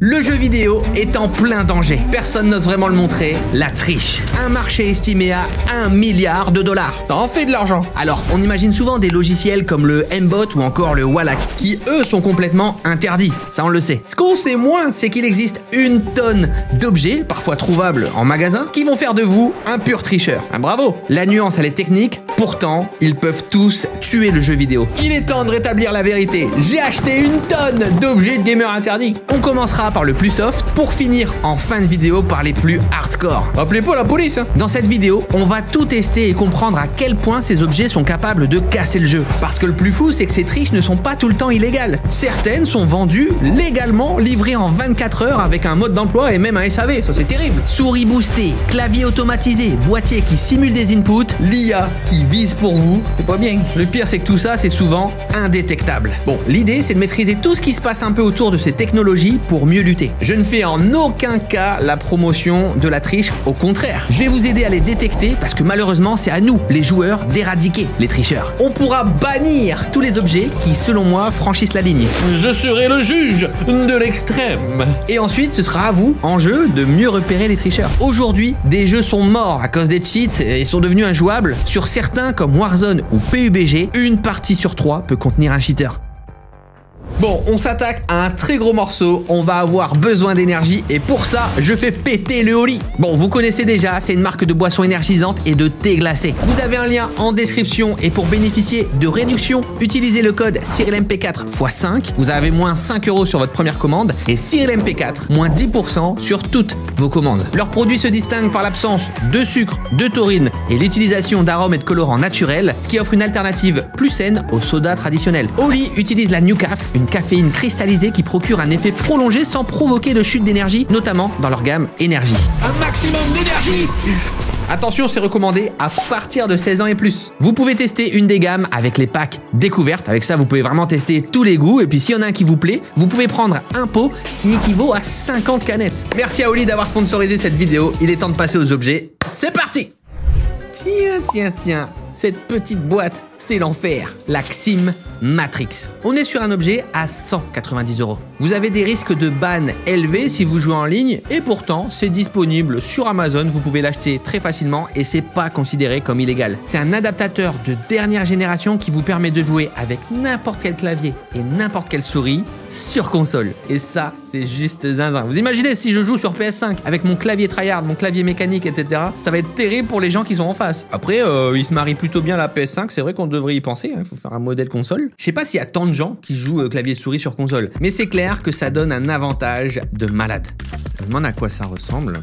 Le jeu vidéo est en plein danger. Personne n'ose vraiment le montrer, la triche. Un marché estimé à 1 milliard de dollars. Ça en fait de l'argent. Alors, on imagine souvent des logiciels comme le Mbot ou encore le Wallach, qui eux sont complètement interdits. Ça on le sait. Ce qu'on sait moins, c'est qu'il existe une tonne d'objets, parfois trouvables en magasin, qui vont faire de vous un pur tricheur. Ah, bravo. La nuance, elle est technique. Pourtant, ils peuvent tous tuer le jeu vidéo. Il est temps de rétablir la vérité. J'ai acheté une tonne d'objets de gamers interdits. On commencera par le plus soft pour finir en fin de vidéo par les plus hardcore. Appelez pas la police. Dans cette vidéo, on va tout tester et comprendre à quel point ces objets sont capables de casser le jeu. Parce que le plus fou, c'est que ces triches ne sont pas tout le temps illégales. Certaines sont vendues légalement, livrées en 24 heures avec un mode d'emploi et même un SAV. Ça, c'est terrible. Souris boostée, clavier automatisé, boîtier qui simule des inputs, l'IA qui vise pour vous. C'est pas bien. Le pire, c'est que tout ça, c'est souvent indétectable. Bon, l'idée, c'est de maîtriser tout ce qui se passe un peu autour de ces technologies pour mieux lutter. Je ne fais en aucun cas la promotion de la triche, au contraire. Je vais vous aider à les détecter parce que malheureusement, c'est à nous, les joueurs, d'éradiquer les tricheurs. On pourra bannir tous les objets qui, selon moi, franchissent la ligne. Je serai le juge de l'extrême. Et ensuite, ce sera à vous, en jeu, de mieux repérer les tricheurs. Aujourd'hui, des jeux sont morts à cause des cheats et sont devenus injouables. Sur certains, comme Warzone ou PUBG, une partie sur 3 peut contenir un cheater. Bon, on s'attaque à un très gros morceau, on va avoir besoin d'énergie et pour ça, je fais péter le Oli. Bon, vous connaissez déjà, c'est une marque de boissons énergisantes et de thé glacé. Vous avez un lien en description et pour bénéficier de réduction, utilisez le code CyrilMP4 x 5. Vous avez moins 5 € sur votre première commande et CyrilMP4 moins 10% sur toutes vos commandes. Leurs produits se distinguent par l'absence de sucre, de taurine et l'utilisation d'arômes et de colorants naturels, ce qui offre une alternative plus saine au soda traditionnel. Oli utilise la Newcaf, une caféine cristallisée qui procure un effet prolongé sans provoquer de chute d'énergie, notamment dans leur gamme énergie. Un maximum d'énergie! Attention, c'est recommandé à partir de 16 ans et plus. Vous pouvez tester une des gammes avec les packs découvertes. Avec ça, vous pouvez vraiment tester tous les goûts. Et puis, s'il y en a un qui vous plaît, vous pouvez prendre un pot qui équivaut à 50 canettes. Merci à Oli d'avoir sponsorisé cette vidéo. Il est temps de passer aux objets. C'est parti! Tiens, cette petite boîte, c'est l'enfer. La XIM Matrix. On est sur un objet à 190 €. Vous avez des risques de ban élevés si vous jouez en ligne et pourtant c'est disponible sur Amazon, vous pouvez l'acheter très facilement et c'est pas considéré comme illégal. C'est un adaptateur de dernière génération qui vous permet de jouer avec n'importe quel clavier et n'importe quelle souris sur console. Et ça, c'est juste zinzin. Vous imaginez si je joue sur PS5 avec mon clavier tryhard, mon clavier mécanique, etc. Ça va être terrible pour les gens qui sont en face. Après, il se marie plutôt bien la PS5, c'est vrai qu'on devrait y penser, il faut faire un modèle console. Je sais pas s'il y a tant de gens qui jouent clavier-souris sur console, mais c'est clair que ça donne un avantage de malade. Je me demande à quoi ça ressemble.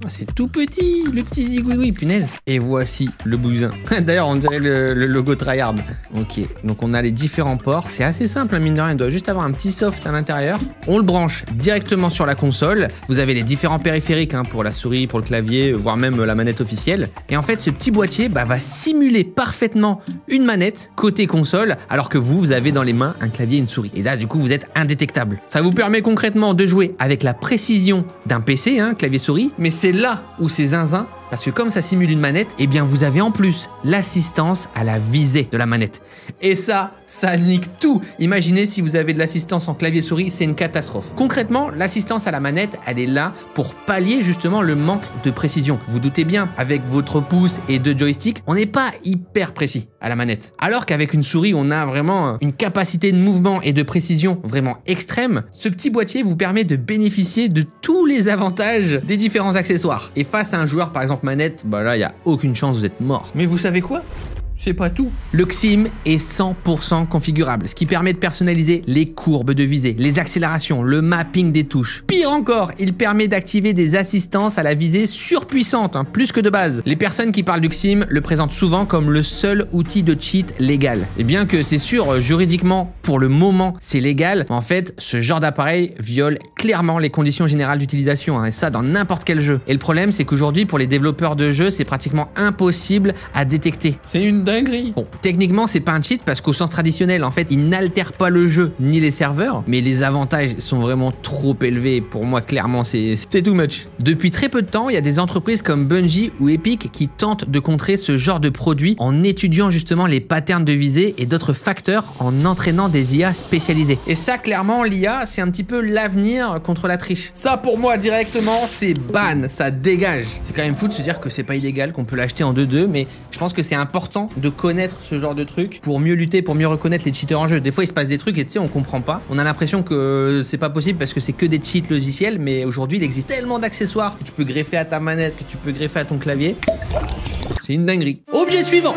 Oh, c'est tout petit, le petit zigouigoui, punaise. Et voici le bousin. D'ailleurs, on dirait le logo tryhard. Ok, donc on a les différents ports. C'est assez simple, mine de rien. Il doit juste avoir un petit soft à l'intérieur. On le branche directement sur la console. Vous avez les différents périphériques pour la souris, pour le clavier, voire même la manette officielle. Et en fait, ce petit boîtier va simuler parfaitement une manette côté console, alors que vous avez dans les mains un clavier et une souris. Et là, du coup, vous êtes indétectable. Ça vous permet concrètement de jouer avec la précision d'un PC, clavier-souris, mais c'est là où c'est zinzin, parce que comme ça simule une manette, eh bien vous avez en plus l'assistance à la visée de la manette. Et ça nique tout. Imaginez si vous avez de l'assistance en clavier-souris, c'est une catastrophe. Concrètement, l'assistance à la manette, elle est là pour pallier justement le manque de précision. Vous doutez bien, avec votre pouce et 2 joysticks, on n'est pas hyper précis à la manette. Alors qu'avec une souris, on a vraiment une capacité de mouvement et de précision vraiment extrême. Ce petit boîtier vous permet de bénéficier de tous les avantages des différents accessoires. Et face à un joueur, par exemple manette, là, il n'y a aucune chance, vous êtes mort. Mais vous savez quoi ? C'est pas tout. Le XIM est 100% configurable, ce qui permet de personnaliser les courbes de visée, les accélérations, le mapping des touches. Pire encore, il permet d'activer des assistances à la visée surpuissantes, plus que de base. Les personnes qui parlent du XIM le présentent souvent comme le seul outil de cheat légal. Et bien que c'est sûr, juridiquement, pour le moment, c'est légal, en fait, ce genre d'appareil viole clairement les conditions générales d'utilisation, et ça dans n'importe quel jeu. Et le problème, c'est qu'aujourd'hui, pour les développeurs de jeux, c'est pratiquement impossible à détecter. C'est une une dinguerie. Bon, techniquement, c'est pas un cheat parce qu'au sens traditionnel, en fait, il n'altère pas le jeu ni les serveurs, mais les avantages sont vraiment trop élevés. Pour moi, clairement, c'est too much. Depuis très peu de temps, il y a des entreprises comme Bungie ou Epic qui tentent de contrer ce genre de produit en étudiant justement les patterns de visée et d'autres facteurs en entraînant des IA spécialisées. Et ça, clairement, l'IA, c'est un petit peu l'avenir contre la triche. Ça, pour moi, directement, c'est ban, ça dégage. C'est quand même fou de se dire que c'est pas illégal, qu'on peut l'acheter en 2-2, mais je pense que c'est important de connaître ce genre de truc pour mieux lutter, pour mieux reconnaître les cheaters en jeu. Des fois, il se passe des trucs et tu sais, on comprend pas. On a l'impression que c'est pas possible parce que c'est que des cheats logiciels, mais aujourd'hui, il existe tellement d'accessoires que tu peux greffer à ta manette, que tu peux greffer à ton clavier. C'est une dinguerie. Objet suivant.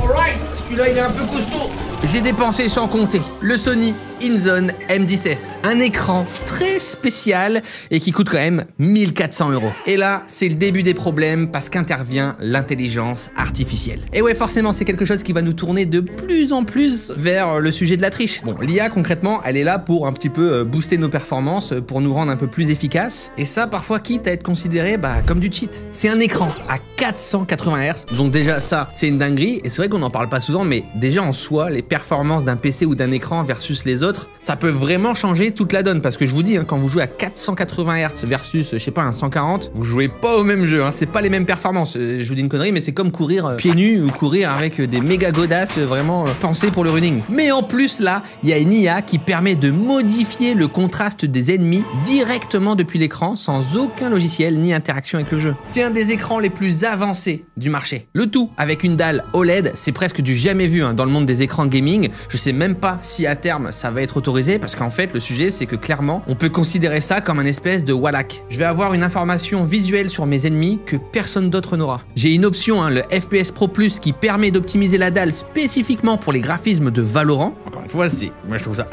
Alright, celui-là, il est un peu costaud. J'ai dépensé sans compter. Le Sony InZone M10S. Un écran très spécial et qui coûte quand même 1400 €. Et là, c'est le début des problèmes parce qu'intervient l'intelligence artificielle. Et ouais, forcément, c'est quelque chose qui va nous tourner de plus en plus vers le sujet de la triche. Bon, l'IA, concrètement, elle est là pour un petit peu booster nos performances, pour nous rendre un peu plus efficaces. Et ça, parfois, quitte à être considéré comme du cheat. C'est un écran à 480 Hz. Donc déjà, ça, c'est une dinguerie. Et c'est vrai qu'on n'en parle pas souvent, mais déjà en soi, les performances d'un PC ou d'un écran versus les autres, ça peut vraiment changer toute la donne parce que je vous dis, quand vous jouez à 480 Hz versus, je sais pas, un 140, vous jouez pas au même jeu, c'est pas les mêmes performances. Je vous dis une connerie, mais c'est comme courir pieds nus ou courir avec des méga godasses vraiment pensées pour le running. Mais en plus là, il y a une IA qui permet de modifier le contraste des ennemis directement depuis l'écran sans aucun logiciel ni interaction avec le jeu. C'est un des écrans les plus avancés du marché. Le tout avec une dalle OLED, c'est presque du jamais vu dans le monde des écrans gaming. Je sais même pas si à terme ça va être autorisé parce qu'en fait le sujet c'est que clairement on peut considérer ça comme un espèce de wallach. Je vais avoir une information visuelle sur mes ennemis que personne d'autre n'aura. J'ai une option, le FPS Pro Plus, qui permet d'optimiser la dalle spécifiquement pour les graphismes de Valorant. Encore une fois, moi je trouve ça,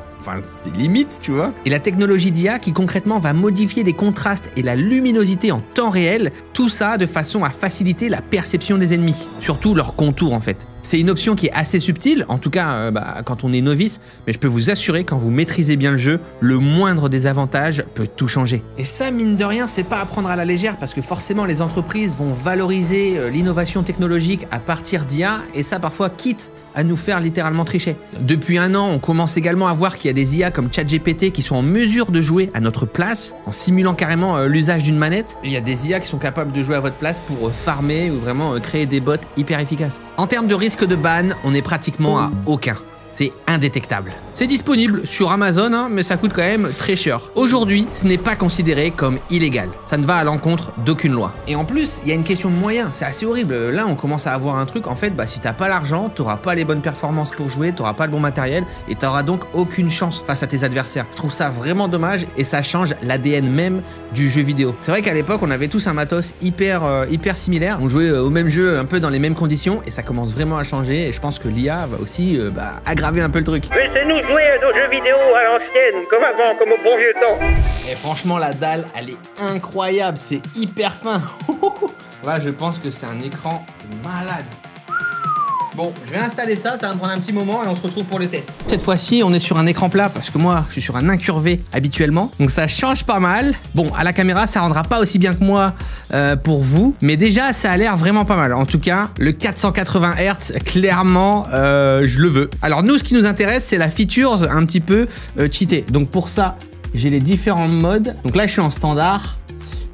c'est limite, tu vois. Et la technologie d'IA qui concrètement va modifier les contrastes et la luminosité en temps réel, tout ça de façon à faciliter la perception des ennemis, surtout leurs contours en fait. C'est une option qui est assez subtile, en tout cas quand on est novice, mais je peux vous assurer, quand vous maîtrisez bien le jeu, le moindre des avantages peut tout changer. Et ça, mine de rien, c'est pas à prendre à la légère parce que forcément les entreprises vont valoriser l'innovation technologique à partir d'IA et ça parfois quitte à nous faire littéralement tricher. Depuis un an, on commence également à voir qu'il y a des IA comme ChatGPT qui sont en mesure de jouer à notre place en simulant carrément l'usage d'une manette. Et il y a des IA qui sont capables de jouer à votre place pour farmer ou vraiment créer des bots hyper efficaces. En termes de risque de ban, on est pratiquement à aucun. C'est indétectable. C'est disponible sur Amazon, mais ça coûte quand même très cher. Aujourd'hui, ce n'est pas considéré comme illégal. Ça ne va à l'encontre d'aucune loi. Et en plus, il y a une question de moyens. C'est assez horrible. Là, on commence à avoir un truc. En fait, si t'as pas l'argent, t'auras pas les bonnes performances pour jouer, t'auras pas le bon matériel et t'auras donc aucune chance face à tes adversaires. Je trouve ça vraiment dommage et ça change l'ADN même du jeu vidéo. C'est vrai qu'à l'époque, on avait tous un matos hyper similaire. On jouait au même jeu, un peu dans les mêmes conditions et ça commence vraiment à changer. Et je pense que l'IA va aussi aggraver un peu le truc. Laissez-nous jouer à nos jeux vidéo à l'ancienne, comme avant, comme au bon vieux temps. Et franchement, la dalle, elle est incroyable, c'est hyper fin. Là, je pense que c'est un écran malade. Bon, je vais installer ça va me prendre un petit moment et on se retrouve pour le test. Cette fois-ci, on est sur un écran plat parce que moi, je suis sur un incurvé habituellement. Donc ça change pas mal. Bon, à la caméra, ça rendra pas aussi bien que moi pour vous. Mais déjà, ça a l'air vraiment pas mal. En tout cas, le 480 Hz, clairement, je le veux. Alors nous, ce qui nous intéresse, c'est la features un petit peu cheatée. Donc pour ça, j'ai les différents modes. Donc là, je suis en standard.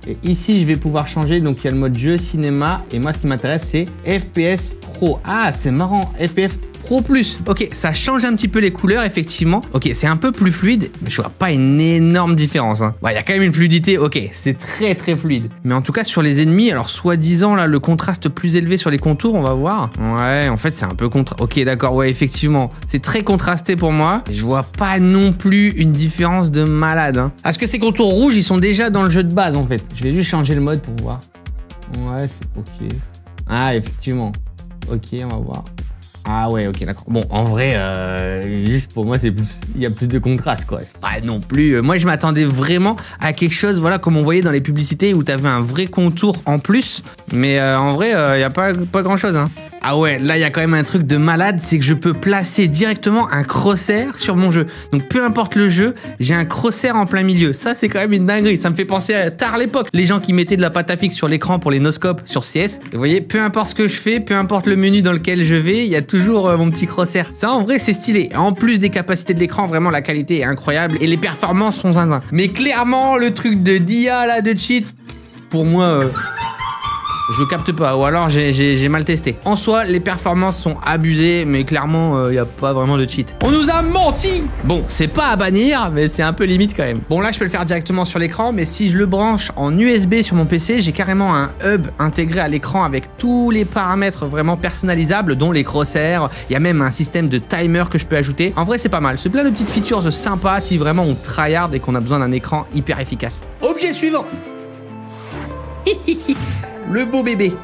Et ici, je vais pouvoir changer. Donc, il y a le mode jeu, cinéma. Et moi, ce qui m'intéresse, c'est FPS Pro. Ah, c'est marrant. FPS Pro Plus. Ok, ça change un petit peu les couleurs, effectivement. Ok, c'est un peu plus fluide, mais je vois pas une énorme différence. Il y a quand même une fluidité. Ok, c'est très très fluide. Mais en tout cas, sur les ennemis, alors soi-disant, là, le contraste plus élevé sur les contours, on va voir. Ouais, en fait, c'est un peu Ok, d'accord, ouais, effectivement. C'est très contrasté pour moi. Et je vois pas non plus une différence de malade. Est-ce que ces contours rouges, ils sont déjà dans le jeu de base, en fait? Je vais juste changer le mode pour voir. Ouais, c'est ok. Ah, effectivement. Ok, on va voir. Ah ouais, ok, d'accord. Bon, en vrai, juste pour moi, il y a plus de contraste, quoi. C'est pas non plus... moi, je m'attendais vraiment à quelque chose, voilà, comme on voyait dans les publicités où t'avais un vrai contour en plus. Mais en vrai, il n'y a pas grand-chose, Ah ouais, là il y a quand même un truc de malade, c'est que je peux placer directement un crosshair sur mon jeu. Donc peu importe le jeu, j'ai un crosshair en plein milieu. Ça c'est quand même une dinguerie, ça me fait penser à tard l'époque. Les gens qui mettaient de la pâte à fixe sur l'écran pour les noscopes sur CS. Et vous voyez, peu importe ce que je fais, peu importe le menu dans lequel je vais, il y a toujours mon petit crosshair. Ça en vrai c'est stylé. En plus des capacités de l'écran, vraiment la qualité est incroyable et les performances sont zinzin. Mais clairement le truc de d'IA là, de cheat, pour moi... je capte pas, ou alors j'ai mal testé. En soi, les performances sont abusées, mais clairement, y a pas vraiment de cheat. On nous a menti! Bon, c'est pas à bannir, mais c'est un peu limite quand même. Bon, là, je peux le faire directement sur l'écran, mais si je le branche en USB sur mon PC, j'ai carrément un hub intégré à l'écran avec tous les paramètres vraiment personnalisables, dont les crosshairs. Il y a même un système de timer que je peux ajouter. En vrai, c'est pas mal. C'est plein de petites features sympas si vraiment on tryhard et qu'on a besoin d'un écran hyper efficace. Objet suivant! Le beau bébé.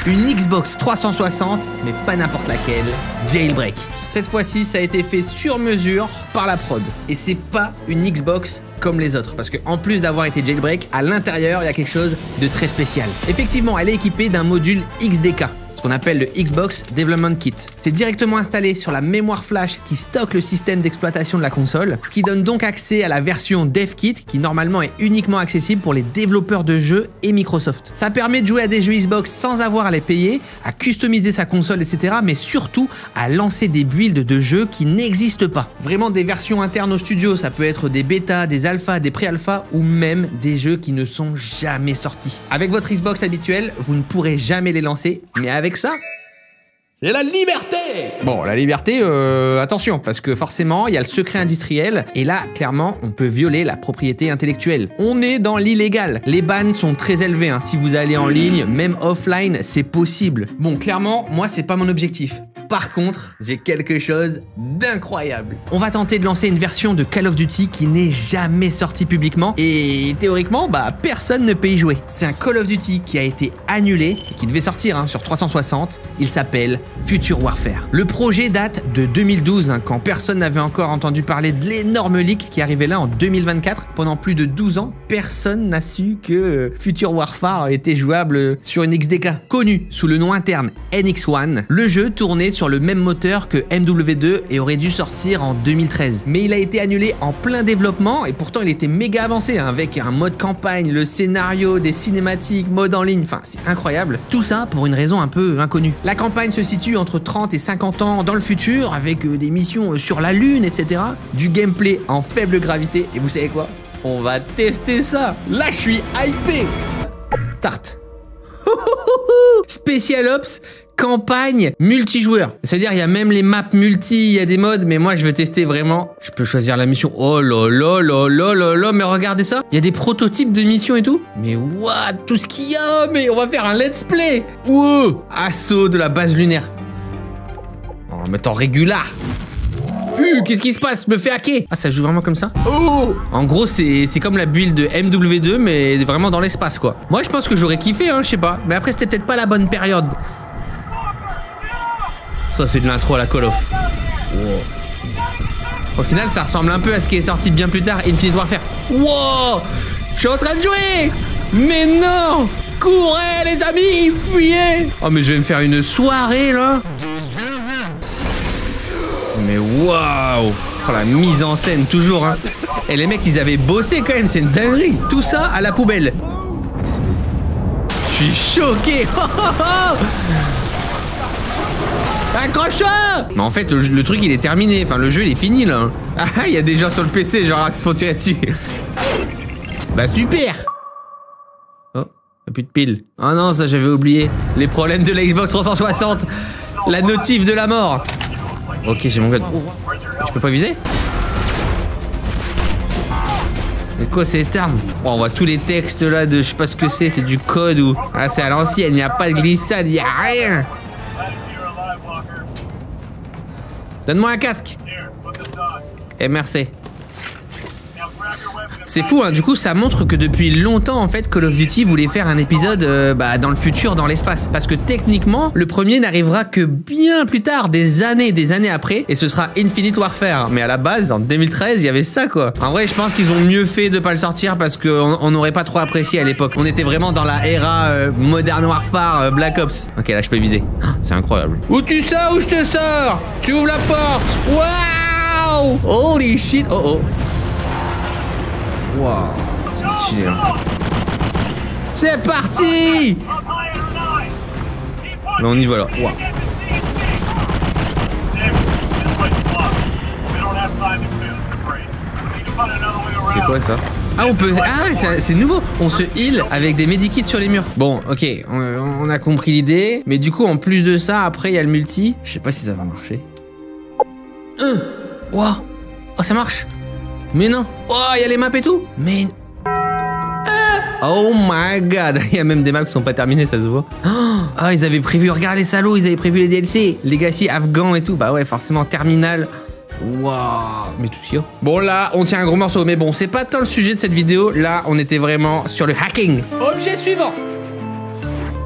Une Xbox 360, mais pas n'importe laquelle, jailbreak. Cette fois-ci, ça a été fait sur mesure par la prod. Et c'est pas une Xbox comme les autres, parce qu'en plus d'avoir été jailbreak, à l'intérieur, il y a quelque chose de très spécial. Effectivement, elle est équipée d'un module XDK. Qu'on appelle le Xbox Development Kit. C'est directement installé sur la mémoire flash qui stocke le système d'exploitation de la console, ce qui donne donc accès à la version DevKit qui normalement est uniquement accessible pour les développeurs de jeux et Microsoft. Ça permet de jouer à des jeux Xbox sans avoir à les payer, à customiser sa console, etc. mais surtout à lancer des builds de jeux qui n'existent pas. Vraiment des versions internes au studio, ça peut être des bêtas, des alphas, des pré-alphas ou même des jeux qui ne sont jamais sortis. Avec votre Xbox habituelle, vous ne pourrez jamais les lancer, mais avec ça, c'est la liberté! Bon, la liberté, attention, parce que forcément, il y a le secret industriel, et là, clairement, on peut violer la propriété intellectuelle. On est dans l'illégal. Les bans sont très élevés, hein. Si vous allez en ligne, même offline, c'est possible. Bon, clairement, moi, c'est pas mon objectif. Par contre, j'ai quelque chose d'incroyable. On va tenter de lancer une version de Call of Duty qui n'est jamais sortie publiquement, et théoriquement, personne ne peut y jouer. C'est un Call of Duty qui a été annulé, et qui devait sortir sur 360. Il s'appelle Future Warfare. Le projet date de 2012, quand personne n'avait encore entendu parler de l'énorme leak qui arrivait là en 2024. Pendant plus de 12 ans, personne n'a su que Future Warfare était jouable sur une XDK. Connu sous le nom interne NX1, le jeu tournait sur le même moteur que MW2 et aurait dû sortir en 2013. Mais il a été annulé en plein développement et pourtant il était méga avancé, avec un mode campagne, le scénario, des cinématiques, mode en ligne, enfin c'est incroyable. Tout ça pour une raison un peu inconnue. La campagne se situe entre 30 et 50 ans dans le futur, avec des missions sur la Lune, etc. Du gameplay en faible gravité, et vous savez quoi? On va tester ça. Là, je suis hypé. Start. Special Ops, campagne, multijoueur. C'est-à-dire, il y a même les maps multi, il y a des modes, mais moi, je veux tester vraiment. Je peux choisir la mission. Oh là là là là là là, mais regardez ça. Il y a des prototypes de missions et tout. Mais what? Tout ce qu'il y a, mais on va faire un let's play. Wow. Assaut de la base lunaire. En mettant régular. Qu'est-ce qui se passe? Je me fais hacker. Ah, ça joue vraiment comme ça? Oh! En gros, c'est comme la build de MW2, mais vraiment dans l'espace, quoi. Moi, je pense que j'aurais kiffé, je sais pas. Mais après, c'était peut-être pas la bonne période. Ça, c'est de l'intro à la Call of. Wow. Au final, ça ressemble un peu à ce qui est sorti bien plus tard, Infinite Warfare. Wow! Je suis en train de jouer! Mais non! Courez, les amis! Fuyez! Oh, mais je vais me faire une soirée, là! Mais waouh! Oh, la mise en scène, toujours, Et les mecs, ils avaient bossé quand même, c'est une dinguerie. Tout ça à la poubelle. Je suis choqué. Accroche-toi! Mais en fait, le truc, il est terminé. Enfin, le jeu, il est fini, là. Ah, il y a des gens sur le PC, genre, qui se font tirer dessus. Bah, super! Oh, y'a plus de piles. Ah non, ça, j'avais oublié. Les problèmes de la Xbox 360. La notif de la mort. Ok, j'ai mon gun. Je peux pas viser? C'est quoi cette arme? Oh, on voit tous les textes là de je sais pas ce que c'est du code ou... Ah, c'est à l'ancienne, il n'y a pas de glissade, il n'y a rien. Donne-moi un casque. Et merci. C'est fou, hein. Du coup, ça montre que depuis longtemps, en fait, Call of Duty voulait faire un épisode dans le futur, dans l'espace. Parce que techniquement, le premier n'arrivera que bien plus tard, des années après, et ce sera Infinite Warfare. Mais à la base, en 2013, il y avait ça, quoi. En vrai, je pense qu'ils ont mieux fait de pas le sortir parce qu'on n'aurait pas trop apprécié à l'époque. On était vraiment dans la era Modern Warfare, Black Ops. Ok, là, je peux viser. Oh, c'est incroyable. Où tu sors, où je te sors? Tu ouvres la porte. Waouh! Holy shit! Oh oh. Waouh, c'est stylé. Hein. C'est parti! Là, on y va là. Wow. C'est quoi ça? Ah, on peut. Ah, c'est nouveau. On se heal avec des medikits sur les murs. Bon, ok, on a compris l'idée. Mais du coup, en plus de ça, après, il y a le multi. Je sais pas si ça va marcher. Wow. Oh, ça marche. Mais non. Oh, il y a les maps et tout. Mais. Oh my god. Il y a même des maps qui sont pas terminées, ça se voit. Ah, ils avaient prévu. Regarde les salauds, ils avaient prévu les DLC. Legacy, Afghan et tout. Bah ouais, forcément, Terminal. Waouh. Mais tout ce Bon, là, on tient un gros morceau. Mais bon, c'est pas tant le sujet de cette vidéo. Là, on était vraiment sur le hacking. Objet suivant.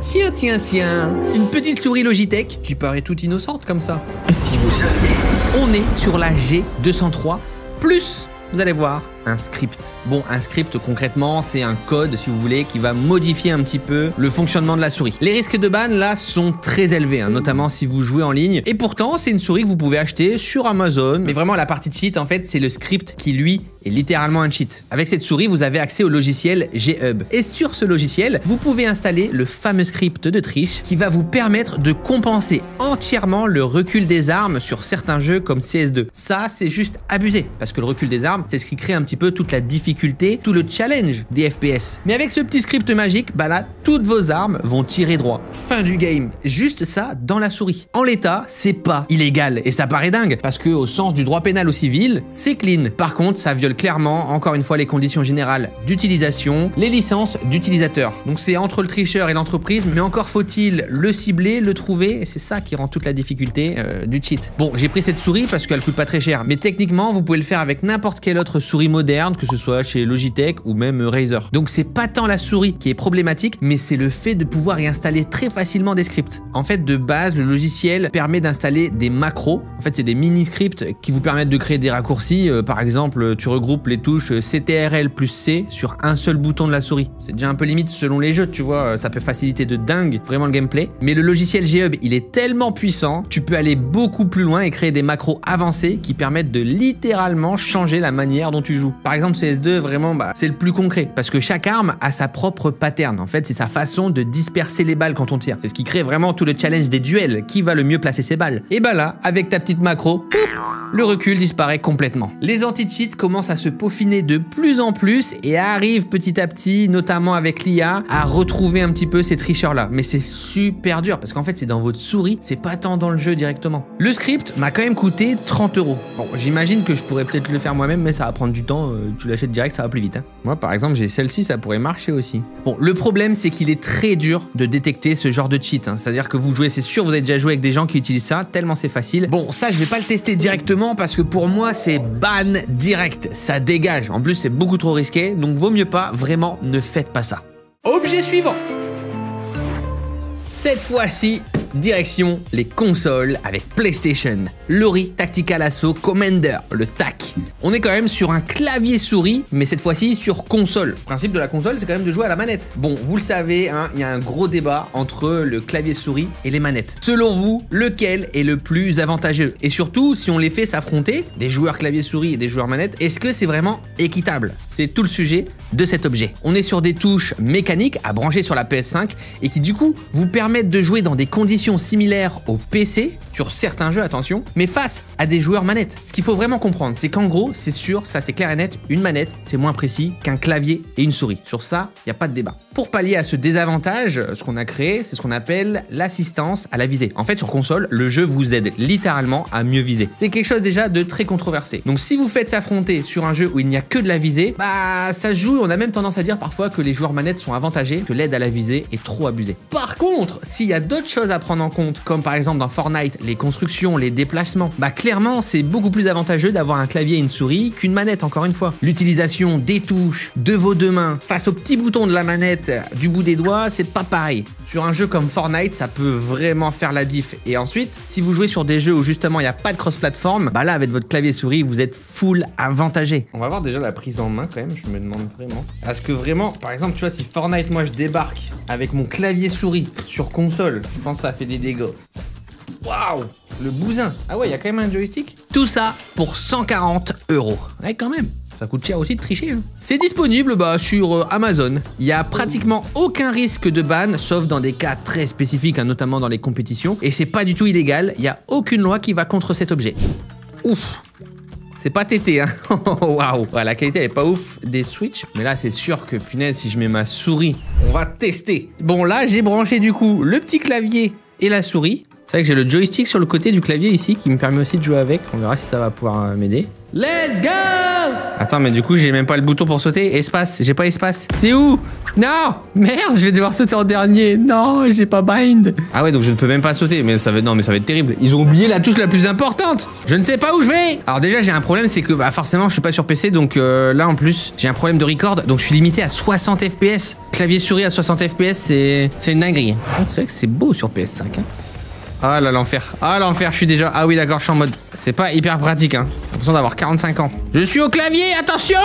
Tiens. Une petite souris Logitech qui paraît toute innocente comme ça. Si vous saviez. On est sur la G203 plus. Vous allez voir, un script. Bon, un script concrètement, c'est un code, si vous voulez, qui va modifier un petit peu le fonctionnement de la souris. Les risques de ban, là, sont très élevés, hein, notamment si vous jouez en ligne. Et pourtant, c'est une souris que vous pouvez acheter sur Amazon. Mais vraiment, la partie cheat, en fait, c'est le script qui, lui, est littéralement un cheat. Avec cette souris, vous avez accès au logiciel G-Hub. Et sur ce logiciel, vous pouvez installer le fameux script de triche qui va vous permettre de compenser entièrement le recul des armes sur certains jeux comme CS2. Ça, c'est juste abusé, parce que le recul des armes, c'est ce qui crée un petit peu toute la difficulté, tout le challenge des FPS. Mais avec ce petit script magique, bah là, toutes vos armes vont tirer droit. Fin du game. Juste ça dans la souris. En l'état, c'est pas illégal. Et ça paraît dingue, parce que au sens du droit pénal ou civil, c'est clean. Par contre, ça viole clairement, encore une fois, les conditions générales d'utilisation, les licences d'utilisateurs. Donc c'est entre le tricheur et l'entreprise, mais encore faut-il le cibler, le trouver, et c'est ça qui rend toute la difficulté du cheat. Bon, j'ai pris cette souris parce qu'elle coûte pas très cher, mais techniquement, vous pouvez le faire avec n'importe quelle autre souris moderne, que ce soit chez Logitech ou même Razer. Donc c'est pas tant la souris qui est problématique, mais c'est le fait de pouvoir y installer très facilement des scripts. En fait, de base, le logiciel permet d'installer des macros. En fait, c'est des mini-scripts qui vous permettent de créer des raccourcis. Par exemple, tu regroupes les touches CTRL plus C sur un seul bouton de la souris. C'est déjà un peu limite selon les jeux, tu vois, ça peut faciliter de dingue vraiment le gameplay. Mais le logiciel G-Hub, il est tellement puissant, tu peux aller beaucoup plus loin et créer des macros avancés qui permettent de littéralement changer la manière dont tu joues. Par exemple, CS2, vraiment, c'est le plus concret parce que chaque arme a sa propre pattern. En fait, c'est sa façon de disperser les balles quand on tire. C'est ce qui crée vraiment tout le challenge des duels. Qui va le mieux placer ses balles? Et bah là, avec ta petite macro, poup, le recul disparaît complètement. Les anti-cheats commencent à se peaufiner de plus en plus et arrivent petit à petit, notamment avec l'IA, à retrouver un petit peu ces tricheurs-là. Mais c'est super dur parce qu'en fait, c'est dans votre souris, c'est pas tant dans le jeu directement. Le script m'a quand même coûté 30 €. Bon, j'imagine que je pourrais peut-être le faire moi-même, mais ça va prendre du temps. Tu l'achètes direct, ça va plus vite. Hein. Moi, par exemple, j'ai celle-ci, ça pourrait marcher aussi. Bon, le problème, c'est qu'il est très dur de détecter ce genre de cheat. Hein. C'est-à-dire que vous jouez, c'est sûr, vous avez déjà joué avec des gens qui utilisent ça, tellement c'est facile. Bon, ça, je vais pas le tester directement parce que pour moi, c'est ban direct. Ça dégage. En plus, c'est beaucoup trop risqué, donc vaut mieux pas. Vraiment, ne faites pas ça. Objet suivant. Cette fois-ci, direction les consoles avec PlayStation. Lori Tactical Assault Commander, le TAC. On est quand même sur un clavier souris, mais cette fois-ci sur console. Le principe de la console, c'est quand même de jouer à la manette. Bon, vous le savez, hein, il y a un gros débat entre le clavier souris et les manettes. Selon vous, lequel est le plus avantageux? Et surtout, si on les fait s'affronter, des joueurs clavier souris et des joueurs manettes, est-ce que c'est vraiment équitable? C'est tout le sujet de cet objet. On est sur des touches mécaniques à brancher sur la PS5 et qui du coup vous permettent de jouer dans des conditions similaires au PC, sur certains jeux, attention, mais face à des joueurs manettes. Ce qu'il faut vraiment comprendre, c'est qu'en gros, c'est sûr, ça c'est clair et net, une manette, c'est moins précis qu'un clavier et une souris. Sur ça, il n'y a pas de débat. Pour pallier à ce désavantage, ce qu'on a créé, c'est ce qu'on appelle l'assistance à la visée. En fait, sur console, le jeu vous aide littéralement à mieux viser. C'est quelque chose déjà de très controversé. Donc si vous faites s'affronter sur un jeu où il n'y a que de la visée, bah ça se joue, on a même tendance à dire parfois que les joueurs manettes sont avantagés, que l'aide à la visée est trop abusée. Par contre, s'il y a d'autres choses à prendre en compte, comme par exemple dans Fortnite, les constructions, les déplacements, bah clairement c'est beaucoup plus avantageux d'avoir un clavier et une souris qu'une manette, encore une fois. L'utilisation des touches, de vos deux mains, face au petit bouton de la manette du bout des doigts, c'est pas pareil. Sur un jeu comme Fortnite, ça peut vraiment faire la diff. Et ensuite, si vous jouez sur des jeux où justement il n'y a pas de cross-platform, bah là avec votre clavier souris, vous êtes full avantagé. On va voir déjà la prise en main quand même, je me demande vraiment. Est-ce que vraiment, par exemple, tu vois, si Fortnite, moi je débarque avec mon clavier souris sur console, je pense que ça fait des dégâts. Waouh, le bousin. Ah ouais, il y a quand même un joystick. Tout ça pour 140 €. Ouais, quand même. Ça coûte cher aussi de tricher. Hein. C'est disponible sur Amazon. Il n'y a pratiquement aucun risque de ban, sauf dans des cas très spécifiques, hein, notamment dans les compétitions. Et c'est pas du tout illégal. Il n'y a aucune loi qui va contre cet objet. Ouf. C'est pas tété, hein. Waouh. Ouais, la qualité elle est pas ouf des Switch. Mais là, c'est sûr que, punaise, si je mets ma souris, on va tester. Bon, là, j'ai branché du coup le petit clavier et la souris. C'est vrai que j'ai le joystick sur le côté du clavier ici qui me permet aussi de jouer avec. On verra si ça va pouvoir m'aider. Let's go! Attends, mais du coup, j'ai même pas le bouton pour sauter. Espace, j'ai pas espace. C'est où? Non! Merde, je vais devoir sauter en dernier. Non, j'ai pas bind. Ah ouais, donc je ne peux même pas sauter. Mais ça va, non, mais ça va être terrible. Ils ont oublié la touche la plus importante. Je ne sais pas où je vais. Alors déjà, j'ai un problème, c'est que forcément, je suis pas sur PC. Donc là, en plus, j'ai un problème de record. Donc je suis limité à 60 FPS. Clavier souris à 60 FPS, c'est une dinguerie. C'est vrai que c'est beau sur PS5. Hein. Ah là, l'enfer. Ah, l'enfer, je suis déjà... Ah oui, d'accord, je suis en mode... C'est pas hyper pratique, hein. J'ai l'impression d'avoir 45 ans. Je suis au clavier, attention!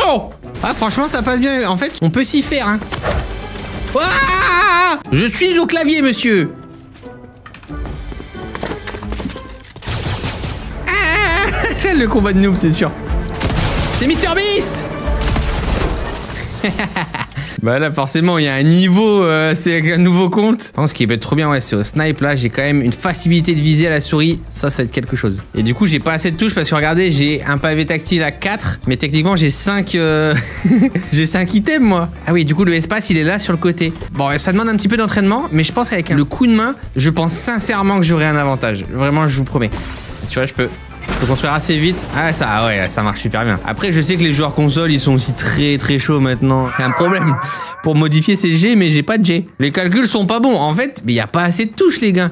Ah, franchement, ça passe bien. En fait, on peut s'y faire, hein. Ah! Je suis au clavier, monsieur. Ah! Le combat de noob, c'est sûr. C'est MrBeast. Bah là forcément il y a un niveau, c'est un nouveau compte. Ce qui peut être trop bien, ouais, c'est au snipe là, j'ai quand même une facilité de viser à la souris, ça va être quelque chose. Et du coup j'ai pas assez de touches parce que regardez, j'ai un pavé tactile à 4, mais techniquement j'ai 5 j'ai 5 items moi. Ah oui, du coup le espace il est là sur le côté. Bon, ça demande un petit peu d'entraînement, mais je pense qu'avec le coup de main, je pense sincèrement que j'aurai un avantage. Vraiment, je vous promets. Tu vois, je peux construire assez vite. Ah ça marche super bien. Après je sais que les joueurs console ils sont aussi très chauds maintenant. C'est un problème pour modifier ces G, mais j'ai pas de G. Les calculs sont pas bons. En fait, mais il y a pas assez de touches les gars.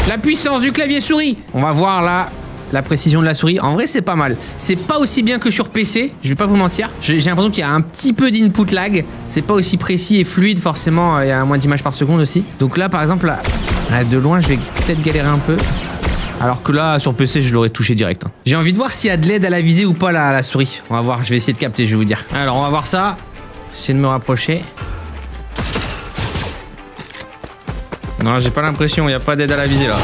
La puissance du clavier souris. On va voir là la précision de la souris. En vrai c'est pas mal. C'est pas aussi bien que sur PC, je vais pas vous mentir. J'ai l'impression qu'il y a un petit peu d'input lag. C'est pas aussi précis et fluide forcément. Il y a moins d'images par seconde aussi. Donc là par exemple là, de loin je vais peut-être galérer un peu. Alors que là sur PC je l'aurais touché direct. Hein. J'ai envie de voir s'il y a de l'aide à la visée ou pas là, à la souris. On va voir, je vais essayer de capter, je vais vous dire. Alors on va voir ça. J'essaie de me rapprocher. Non, j'ai pas l'impression, il n'y a pas d'aide à la visée là.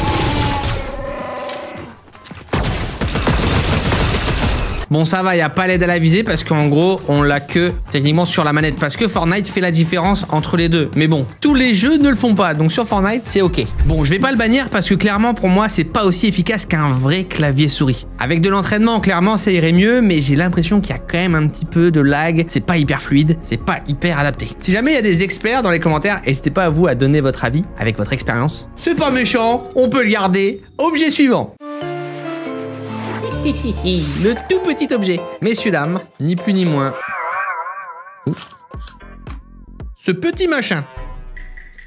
Bon ça va, il n'y a pas l'aide à la visée parce qu'en gros on l'a que techniquement sur la manette. Parce que Fortnite fait la différence entre les deux. Mais bon, tous les jeux ne le font pas. Donc sur Fortnite c'est ok. Bon, je vais pas le bannir parce que clairement pour moi c'est pas aussi efficace qu'un vrai clavier souris. Avec de l'entraînement clairement ça irait mieux. Mais j'ai l'impression qu'il y a quand même un petit peu de lag. C'est pas hyper fluide, c'est pas hyper adapté. Si jamais il y a des experts dans les commentaires, n'hésitez pas à vous à donner votre avis avec votre expérience. C'est pas méchant, on peut le garder. Objet suivant. Le tout petit objet. Messieurs, dames, ni plus ni moins. Ce petit machin.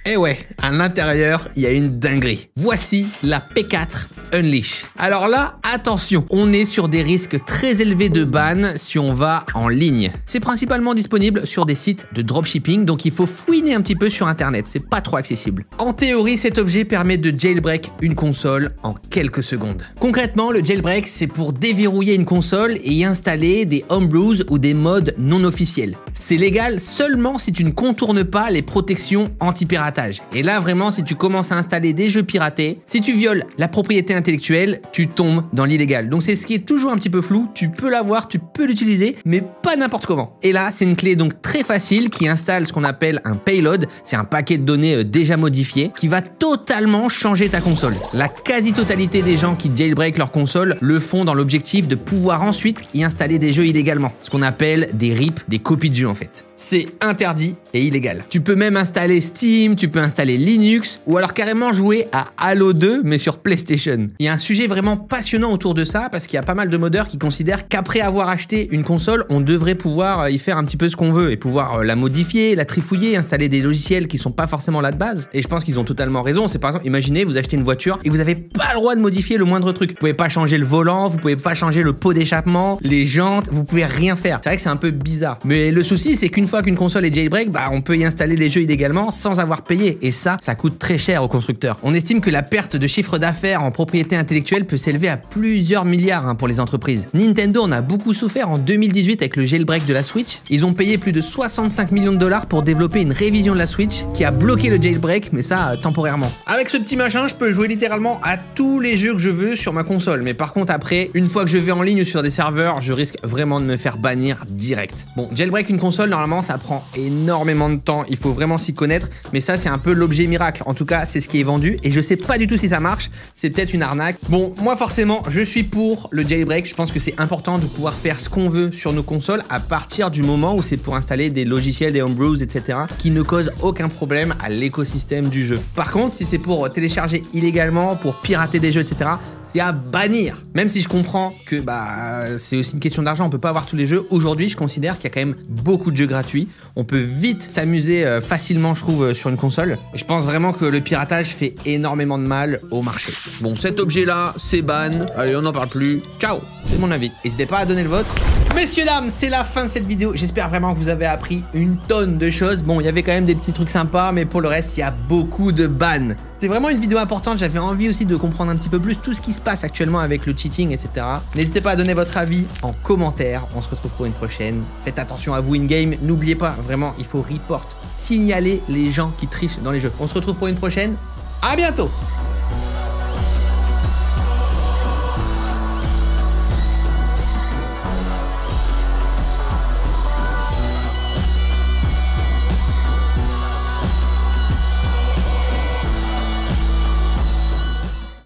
Eh ouais, à l'intérieur, il y a une dinguerie. Voici la P4 Unleash. Alors là, attention, on est sur des risques très élevés de ban si on va en ligne. C'est principalement disponible sur des sites de dropshipping, donc il faut fouiner un petit peu sur internet, c'est pas trop accessible. En théorie, cet objet permet de jailbreak une console en quelques secondes. Concrètement, le jailbreak, c'est pour déverrouiller une console et y installer des homebrews ou des mods non officiels. C'est légal seulement si tu ne contournes pas les protections anti-piratage. Et là, vraiment, si tu commences à installer des jeux piratés, si tu violes la propriété intellectuelle, tu tombes dans l'illégal. Donc c'est ce qui est toujours un petit peu flou. Tu peux l'avoir, tu peux l'utiliser, mais pas n'importe comment. Et là, c'est une clé donc très facile qui installe ce qu'on appelle un payload. C'est un paquet de données déjà modifié qui va totalement changer ta console. La quasi-totalité des gens qui jailbreak leur console le font dans l'objectif de pouvoir ensuite y installer des jeux illégalement. Ce qu'on appelle des RIP, des copies de jeux en fait. C'est interdit et illégal. Tu peux même installer Steam, tu peux installer Linux ou alors carrément jouer à Halo 2 mais sur PlayStation. Il y a un sujet vraiment passionnant autour de ça parce qu'il y a pas mal de modeurs qui considèrent qu'après avoir acheté une console, on devrait pouvoir y faire un petit peu ce qu'on veut et pouvoir la modifier, la trifouiller, installer des logiciels qui sont pas forcément là de base. Et je pense qu'ils ont totalement raison. C'est par exemple, imaginez, vous achetez une voiture et vous avez pas le droit de modifier le moindre truc. Vous pouvez pas changer le volant, vous pouvez pas changer le pot d'échappement, les jantes, vous pouvez rien faire. C'est vrai que c'est un peu bizarre. Mais le souci, c'est qu'une fois qu'une console est jailbreak, on peut y installer des jeux illégalement sans avoir payé. Et ça coûte très cher aux constructeurs. On estime que la perte de chiffre d'affaires en propriété intellectuelle peut s'élever à plusieurs milliards pour les entreprises. Nintendo en a beaucoup souffert en 2018 avec le jailbreak de la Switch. Ils ont payé plus de 65 millions de dollars pour développer une révision de la Switch qui a bloqué le jailbreak, mais ça temporairement. Avec ce petit machin, je peux jouer littéralement à tous les jeux que je veux sur ma console. Mais par contre après, une fois que je vais en ligne ou sur des serveurs, je risque vraiment de me faire bannir direct. Bon, jailbreak une console, normalement ça prend énormément de temps, il faut vraiment s'y connaître, mais ça c'est un peu l'objet miracle. En tout cas, c'est ce qui est vendu et je sais pas du tout si ça marche, c'est peut-être une arnaque. Bon, moi forcément, je suis pour le jailbreak. Je pense que c'est important de pouvoir faire ce qu'on veut sur nos consoles à partir du moment où c'est pour installer des logiciels, des homebrews, etc. qui ne causent aucun problème à l'écosystème du jeu. Par contre, si c'est pour télécharger illégalement, pour pirater des jeux, etc., c'est à bannir. Même si je comprends que c'est aussi une question d'argent, on peut pas avoir tous les jeux. Aujourd'hui, je considère qu'il y a quand même beaucoup de jeux gratuits. On peut vite s'amuser facilement, je trouve, sur une console. Et je pense vraiment que le piratage fait énormément de mal au marché. Bon, cet objet-là, c'est ban. Allez, on n'en parle plus. Ciao. C'est mon avis. N'hésitez pas à donner le vôtre. Messieurs, dames, c'est la fin de cette vidéo. J'espère vraiment que vous avez appris une tonne de choses. Bon, il y avait quand même des petits trucs sympas, mais pour le reste, il y a beaucoup de bans. C'est vraiment une vidéo importante. J'avais envie aussi de comprendre un petit peu plus tout ce qui se passe actuellement avec le cheating, etc. N'hésitez pas à donner votre avis en commentaire. On se retrouve pour une prochaine. Faites attention à vous in-game. N'oubliez pas, vraiment, il faut report. Signaler les gens qui trichent dans les jeux. On se retrouve pour une prochaine. À bientôt.